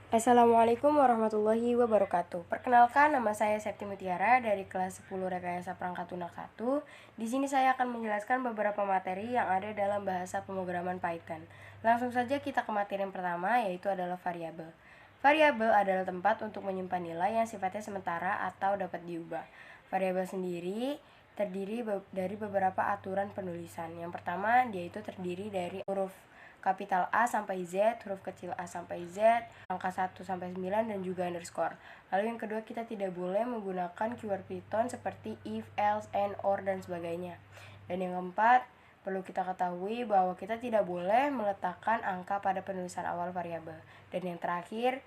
Assalamualaikum warahmatullahi wabarakatuh. Perkenalkan, nama saya Septi Mutiara dari kelas 10 Rekayasa Perangkat Lunak 1. Di sini saya akan menjelaskan beberapa materi yang ada dalam bahasa pemrograman Python. Langsung saja kita ke materi yang pertama, yaitu adalah variabel. Variabel adalah tempat untuk menyimpan nilai yang sifatnya sementara atau dapat diubah. Variabel sendiri terdiri dari beberapa aturan penulisan. Yang pertama, dia itu terdiri dari huruf kapital A sampai Z, huruf kecil A sampai Z, angka 1 sampai 9 dan juga underscore. Lalu yang kedua, kita tidak boleh menggunakan keyword Python seperti if, else, and, or dan sebagainya. Dan yang keempat, perlu kita ketahui bahwa kita tidak boleh meletakkan angka pada penulisan awal variabel. Dan yang terakhir,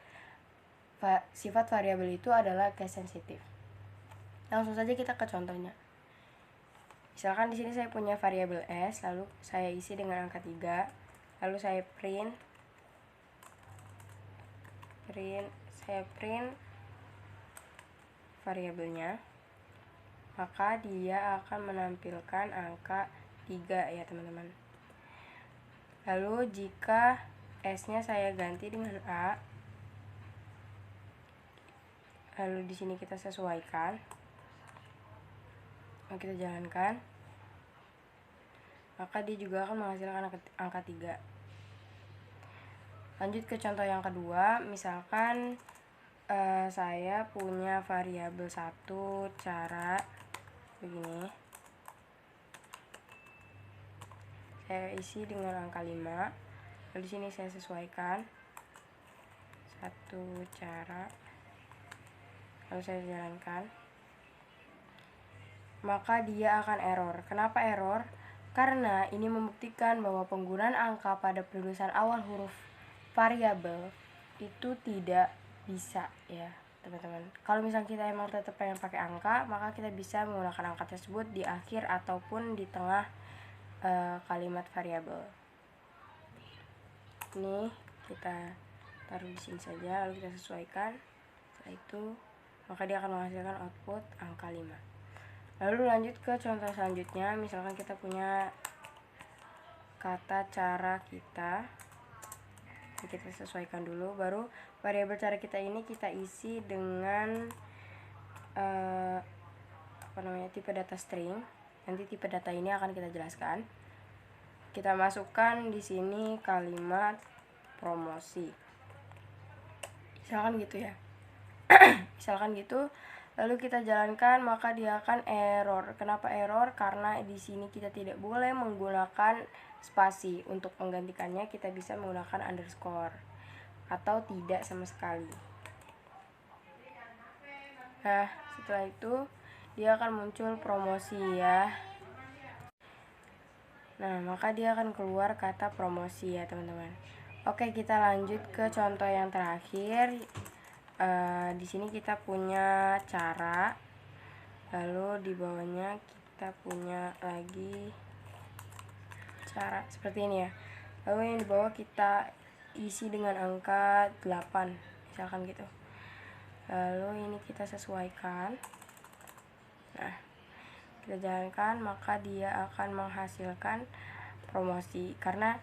sifat variabel itu adalah case sensitive. Langsung saja kita ke contohnya. Misalkan di sini saya punya variabel S, lalu saya isi dengan angka 3. Lalu saya print variabelnya, maka dia akan menampilkan angka 3 ya teman-teman. Lalu jika S-nya saya ganti dengan A, lalu di sini kita sesuaikan, kita jalankan, maka dia juga akan menghasilkan angka 3. Lanjut ke contoh yang kedua, misalkan saya punya variabel 1 cara begini. Saya isi dengan angka 5. Lalu di sini saya sesuaikan 1 cara. Lalu saya jalankan. Maka dia akan error. Kenapa error? Karena ini membuktikan bahwa penggunaan angka pada penulisan awal huruf variabel itu tidak bisa ya teman-teman. Kalau misalnya kita emang tetap pengen pakai angka, maka kita bisa menggunakan angka tersebut di akhir ataupun di tengah kalimat variabel. Ini kita taruh di sini saja, lalu kita sesuaikan. Setelah itu, maka dia akan menghasilkan output angka 5. Lalu lanjut ke contoh selanjutnya, misalkan kita punya kata cara kita. Kita sesuaikan dulu, baru variabel cara kita ini kita isi dengan tipe data string. Nanti tipe data ini akan kita jelaskan. Kita masukkan di sini kalimat promosi. Misalkan gitu ya. Misalkan gitu, lalu kita jalankan, maka dia akan error. Kenapa error? Karena di sini kita tidak boleh menggunakan spasi. Untuk menggantikannya kita bisa menggunakan underscore atau tidak sama sekali. Nah, setelah itu dia akan muncul promosi ya. Nah, maka dia akan keluar kata promosi ya teman-teman. Oke, kita lanjut ke contoh yang terakhir. Di sini kita punya cara, lalu di bawahnya kita punya lagi cara seperti ini ya. Lalu yang di bawah kita isi dengan angka 8 misalkan gitu. Lalu ini kita sesuaikan. Nah, kita jalankan, maka dia akan menghasilkan promosi karena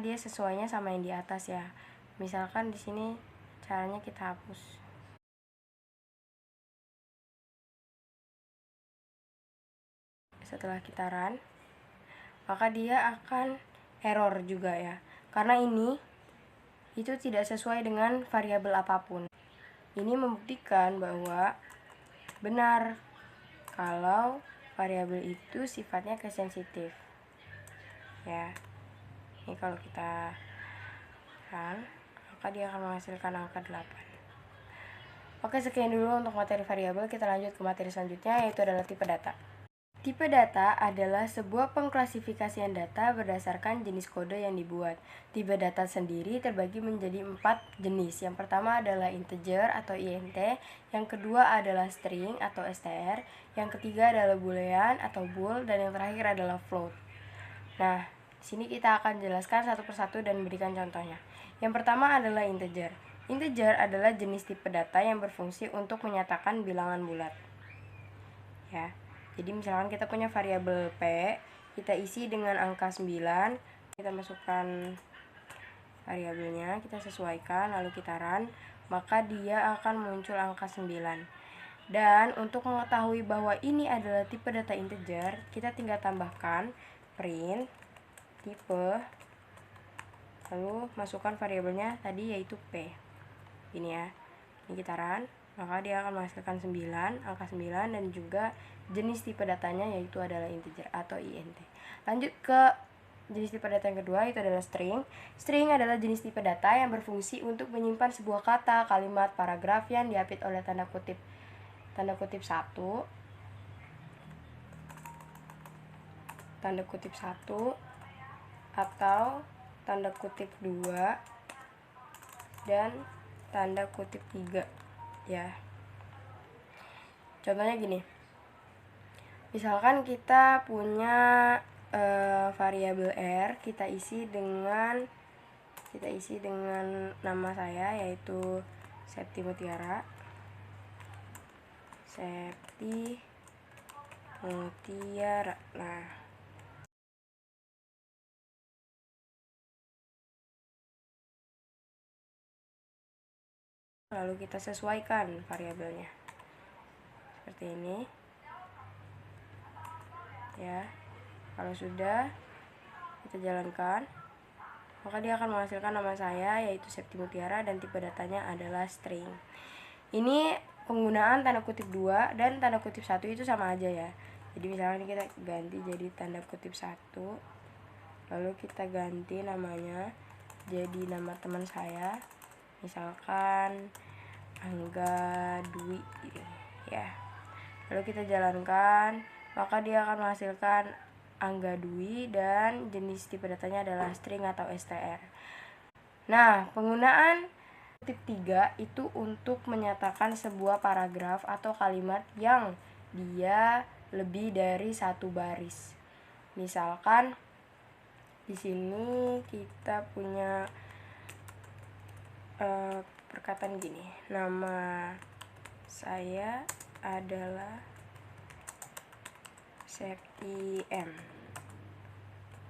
dia sesuainya sama yang di atas ya. Misalkan di sini caranya kita hapus. Setelah kita run, maka dia akan error juga ya. Karena ini itu tidak sesuai dengan variabel apapun. Ini membuktikan bahwa benar kalau variabel itu sifatnya case sensitive. Ya. Ini kalau kita run, maka dia akan menghasilkan angka 8. Oke, sekian dulu untuk materi variabel. Kita lanjut ke materi selanjutnya, yaitu adalah tipe data. Tipe data adalah sebuah pengklasifikasian data berdasarkan jenis kode yang dibuat. Tipe data sendiri terbagi menjadi 4 jenis. Yang pertama adalah integer atau int, yang kedua adalah string atau str, yang ketiga adalah boolean atau bool, dan yang terakhir adalah float. Nah, di sini kita akan jelaskan satu persatu dan berikan contohnya. Yang pertama adalah integer. Integer adalah jenis tipe data yang berfungsi untuk menyatakan bilangan bulat. Ya. Jadi misalkan kita punya variabel P, kita isi dengan angka 9, kita masukkan variabelnya, kita sesuaikan, lalu kita run, maka dia akan muncul angka 9. Dan untuk mengetahui bahwa ini adalah tipe data integer, kita tinggal tambahkan print tipe, lalu masukkan variabelnya tadi yaitu P. Ini ya, ini kita run, maka dia akan menghasilkan 9, angka 9, dan juga jenis tipe datanya yaitu adalah integer atau int. Lanjut ke jenis tipe data yang kedua, itu adalah string. String adalah jenis tipe data yang berfungsi untuk menyimpan sebuah kata, kalimat, paragraf yang diapit oleh tanda kutip 1, tanda kutip 1, atau tanda kutip 2, dan tanda kutip 3 ya. Contohnya gini, misalkan kita punya variabel R, kita isi dengan nama saya yaitu Septi Mutiara. Nah, lalu kita sesuaikan variabelnya seperti ini ya. Kalau sudah, kita jalankan, maka dia akan menghasilkan nama saya yaitu Septi Mutiara dan tipe datanya adalah string. Ini penggunaan tanda kutip 2 dan tanda kutip 1 itu sama aja ya. Jadi misalnya kita ganti jadi tanda kutip 1, lalu kita ganti namanya jadi nama teman saya, misalkan Angga Dwi ya. Lalu kita jalankan, maka dia akan menghasilkan Angga Dwi dan jenis tipe datanya adalah string atau str. Nah, penggunaan kutip 3 itu untuk menyatakan sebuah paragraf atau kalimat yang dia lebih dari satu baris. Misalkan di sini kita punya perkataan gini, nama saya adalah Septi M,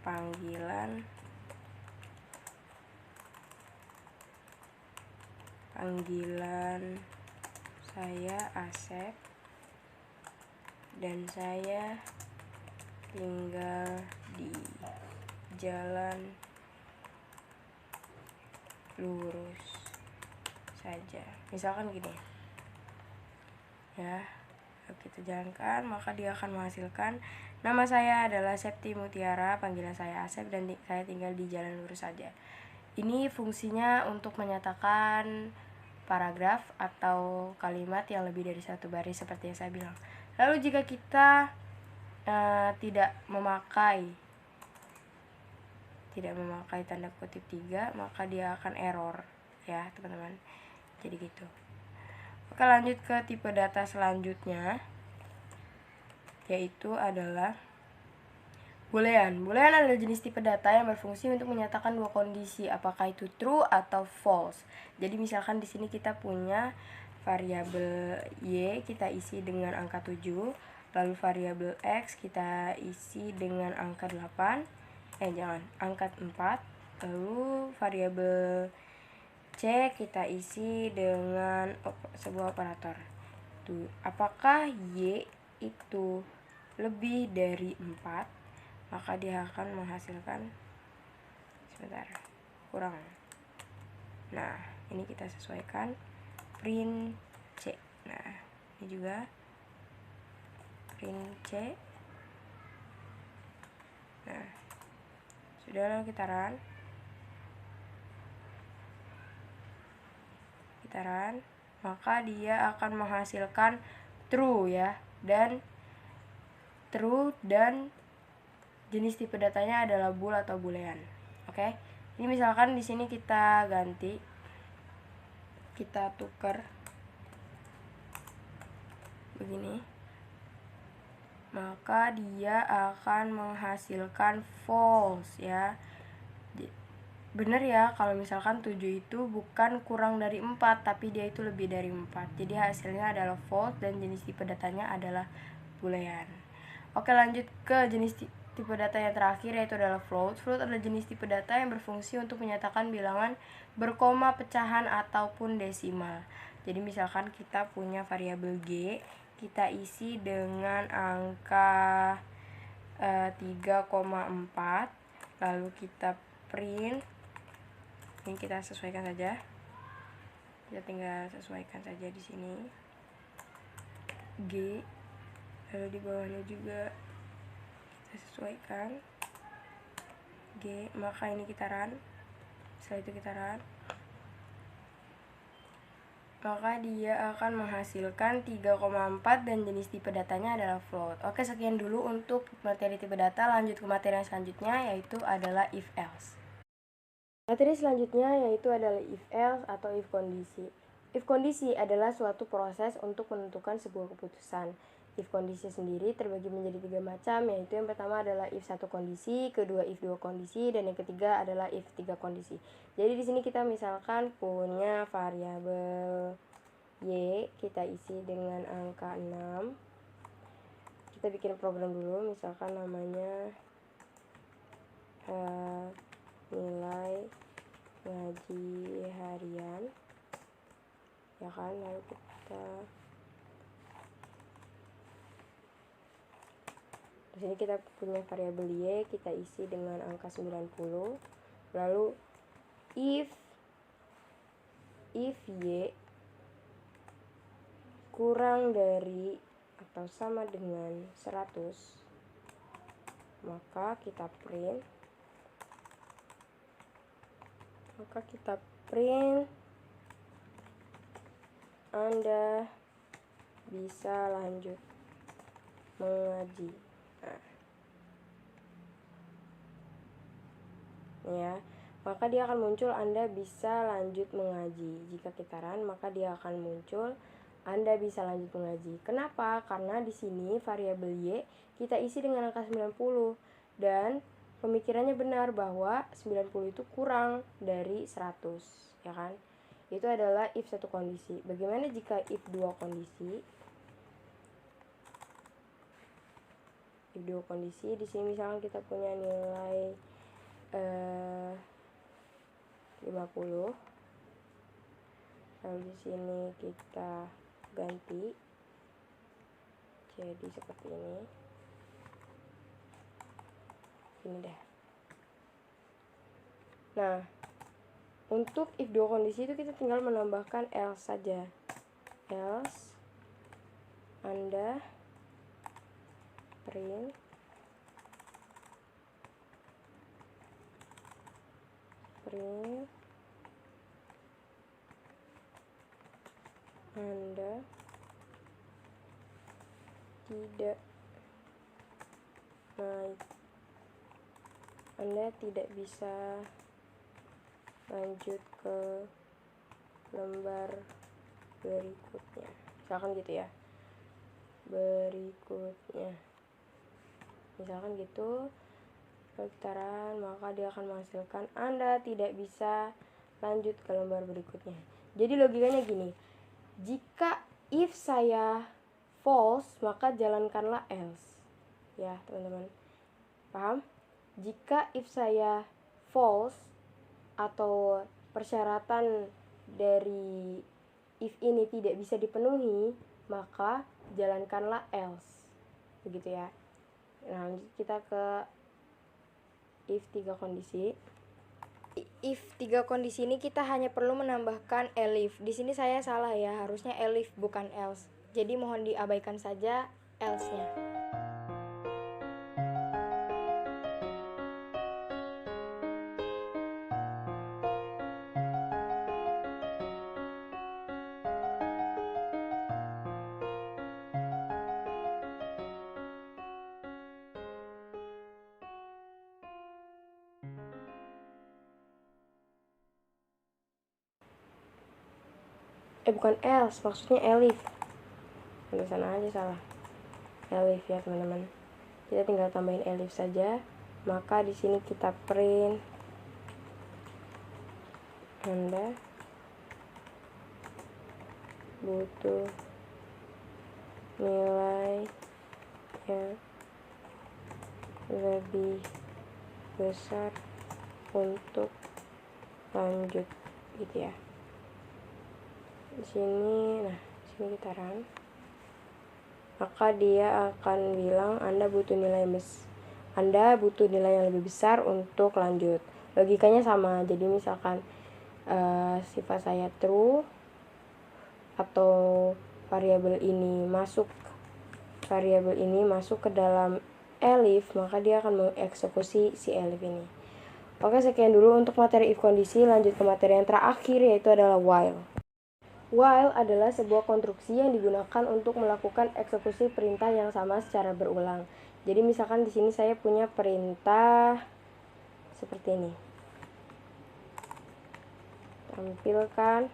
panggilan saya Asep, dan saya tinggal di jalan lurus saja, misalkan gini ya. Kita jalankan, maka dia akan menghasilkan nama saya adalah Septi Mutiara, panggilan saya Asep, dan saya tinggal di jalan lurus saja. Ini fungsinya untuk menyatakan paragraf atau kalimat yang lebih dari satu baris seperti yang saya bilang. Lalu jika kita tidak memakai tanda kutip 3, maka dia akan error ya teman-teman. Jadi gitu. Oke, lanjut ke tipe data selanjutnya, yaitu adalah boolean. Boolean adalah jenis tipe data yang berfungsi untuk menyatakan dua kondisi, apakah itu true atau false. Jadi misalkan di sini kita punya variabel y, kita isi dengan angka 7, lalu variabel x kita isi dengan angka 8, angka 4, lalu variabel c kita isi dengan sebuah operator. Tuh, apakah y itu lebih dari 4, maka dia akan menghasilkan kurang. Nah, ini kita sesuaikan print c. Nah, ini juga print c. Nah, sudah, lalu kita run. Maka dia akan menghasilkan true ya, dan jenis tipe datanya adalah bool atau boolean. Oke. Ini misalkan di sini kita ganti, kita tukar begini, maka dia akan menghasilkan false ya. Bener ya, kalau misalkan 7 itu bukan kurang dari 4, tapi dia itu lebih dari 4. Jadi hasilnya adalah false dan jenis tipe datanya adalah boolean. Oke, lanjut ke jenis tipe data yang terakhir yaitu adalah float. Float adalah jenis tipe data yang berfungsi untuk menyatakan bilangan berkoma, pecahan, ataupun desimal. Jadi misalkan kita punya variabel G, kita isi dengan angka 3,4, lalu kita print. Ini kita sesuaikan saja. Kita tinggal sesuaikan saja di sini G, lalu di bawahnya juga kita sesuaikan G, maka ini kita run. Setelah itu kita run, maka dia akan menghasilkan 3,4 dan jenis tipe datanya adalah float. Oke, sekian dulu untuk materi tipe data. Lanjut ke materi yang selanjutnya, yaitu adalah if else. Materi selanjutnya yaitu adalah if else atau if kondisi. If kondisi adalah suatu proses untuk menentukan sebuah keputusan. If kondisi sendiri terbagi menjadi 3 macam, yaitu yang pertama adalah if 1 kondisi, kedua if 2 kondisi, dan yang ketiga adalah if 3 kondisi. Jadi di sini kita misalkan punya variabel Y, kita isi dengan angka 6. Kita bikin program dulu, misalkan namanya nilai ngaji harian, ya kan. Lalu kita di sini kita punya variabel Y, kita isi dengan angka 90. Lalu if Y kurang dari atau sama dengan 100, maka kita print Anda bisa lanjut mengaji. Ya, maka dia akan muncul Anda bisa lanjut mengaji. Jika kita run, maka dia akan muncul Anda bisa lanjut mengaji. Kenapa? Karena di sini variabel Y kita isi dengan angka 90 dan pemikirannya benar bahwa 90 itu kurang dari 100, ya kan? Itu adalah if 1 kondisi. Bagaimana jika if 2 kondisi? If 2 kondisi, di sini misalkan kita punya nilai 50. Lalu di sini kita ganti jadi seperti ini. Ini dah. Nah, untuk if 2 kondisi itu kita tinggal menambahkan else saja. Else Anda print Anda tidak naik, Anda tidak bisa lanjut ke lembar berikutnya, misalkan gitu ya, berikutnya misalkan gitu. Putaran, maka dia akan menghasilkan Anda tidak bisa lanjut ke lembar berikutnya. Jadi logikanya gini, jika if saya false, maka jalankanlah else. Ya teman-teman, paham? Jika if saya false atau persyaratan dari if ini tidak bisa dipenuhi, maka jalankanlah else. Begitu ya. Nah, lanjut kita ke if 3 kondisi. If 3 kondisi ini kita hanya perlu menambahkan elif. Di sini saya salah ya, harusnya elif bukan else. Jadi mohon diabaikan saja else-nya. Bukan else, maksudnya elif. Tulisan aja salah. Elif ya teman-teman. Kita tinggal tambahin elif saja. Maka di sini kita print Anda butuh nilai lebih besar untuk lanjut gitu ya. Di sini, nah sini kita run, maka dia akan bilang Anda butuh nilai yang lebih besar untuk lanjut. Logikanya sama, jadi misalkan sifat saya true atau variabel ini masuk ke dalam elif, maka dia akan mengeksekusi si elif ini. Oke, sekian dulu untuk materi if kondisi. Lanjut ke materi yang terakhir, yaitu adalah while. While adalah sebuah konstruksi yang digunakan untuk melakukan eksekusi perintah yang sama secara berulang. Jadi misalkan di sini saya punya perintah seperti ini. Tampilkan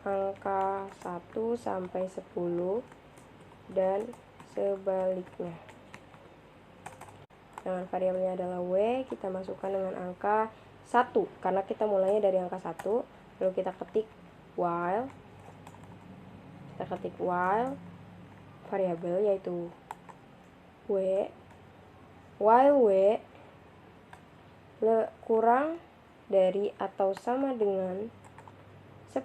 angka 1 sampai 10 dan sebaliknya. Dengan variabelnya adalah W, kita masukkan dengan angka 1 karena kita mulainya dari angka 1. Lalu kita ketik while, variabel yaitu W, while W kurang dari atau sama dengan 10,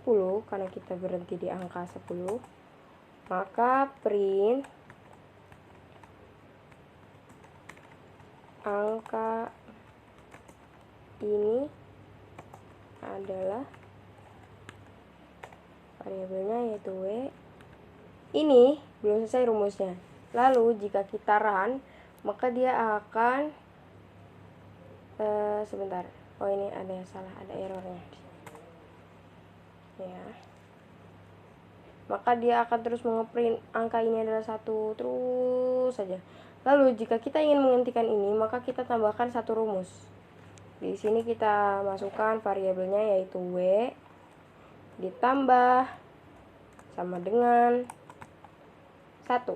karena kita berhenti di angka 10, maka print angka ini adalah variabelnya yaitu W. Ini belum selesai rumusnya. Lalu jika kita run, maka dia akan sebentar. Oh, ini ada yang salah, ada errornya. Ya. Maka dia akan terus mengeprint angka ini adalah 1 terus saja. Lalu jika kita ingin menghentikan ini, maka kita tambahkan satu rumus. Di sini kita masukkan variabelnya yaitu W ditambah sama dengan 1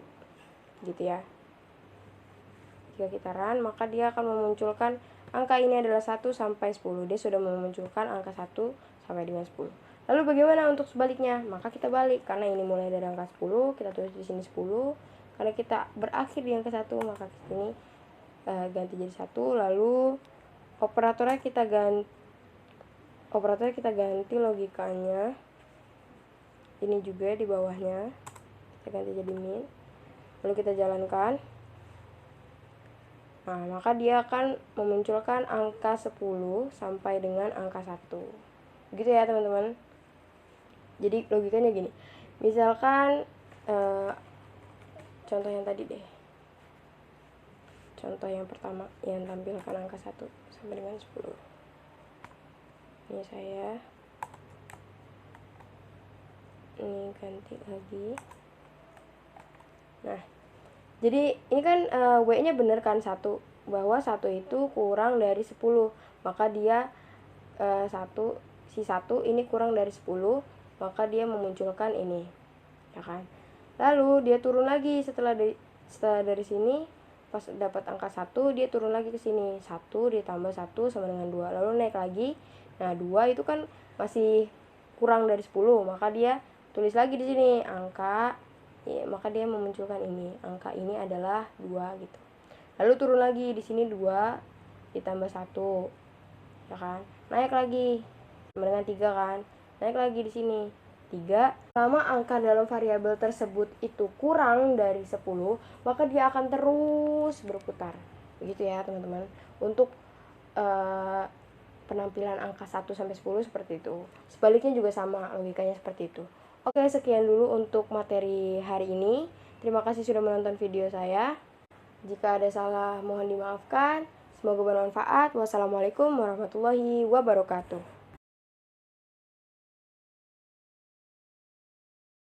gitu ya. Jika kita run, maka dia akan memunculkan angka ini adalah 1 sampai 10. Dia sudah memunculkan angka 1 sampai dengan 10. Lalu bagaimana untuk sebaliknya? Maka kita balik, karena ini mulai dari angka 10, kita tulis di sini 10. Karena kita berakhir di angka 1, maka di sini ganti jadi 1. Lalu operatornya kita ganti logikanya. Ini juga di bawahnya kita ganti jadi min. Lalu kita jalankan. Nah, maka dia akan memunculkan angka 10 sampai dengan angka 1. Begitu ya, teman-teman. Jadi logikanya gini. Misalkan contoh yang tadi deh. Contoh yang pertama yang tampilkan angka 1 sampai dengan 10. Ini saya ini ganti lagi. Nah, jadi ini kan W-nya bener kan 1, bahwa 1 itu kurang dari 10. Maka dia 1 ini kurang dari 10, maka dia memunculkan ini. Ya kan? Lalu dia turun lagi setelah dari sini, pas dapat angka 1, dia turun lagi ke sini. 1 ditambah 1 sama dengan 2. Lalu naik lagi. Nah, 2 itu kan masih kurang dari 10, maka dia tulis lagi di sini angka, ya, maka dia memunculkan ini. Angka ini adalah 2 gitu. Lalu turun lagi di sini 2 ditambah 1. Ya kan? Naik lagi sama dengan 3 kan? Naik lagi di sini 3. Selama angka dalam variabel tersebut itu kurang dari 10, maka dia akan terus berputar. Begitu ya, teman-teman. Untuk penampilan angka 1 sampai 10 seperti itu. Sebaliknya juga sama, logikanya seperti itu. Oke, sekian dulu untuk materi hari ini. Terima kasih sudah menonton video saya. Jika ada salah, mohon dimaafkan. Semoga bermanfaat. Wassalamualaikum warahmatullahi wabarakatuh.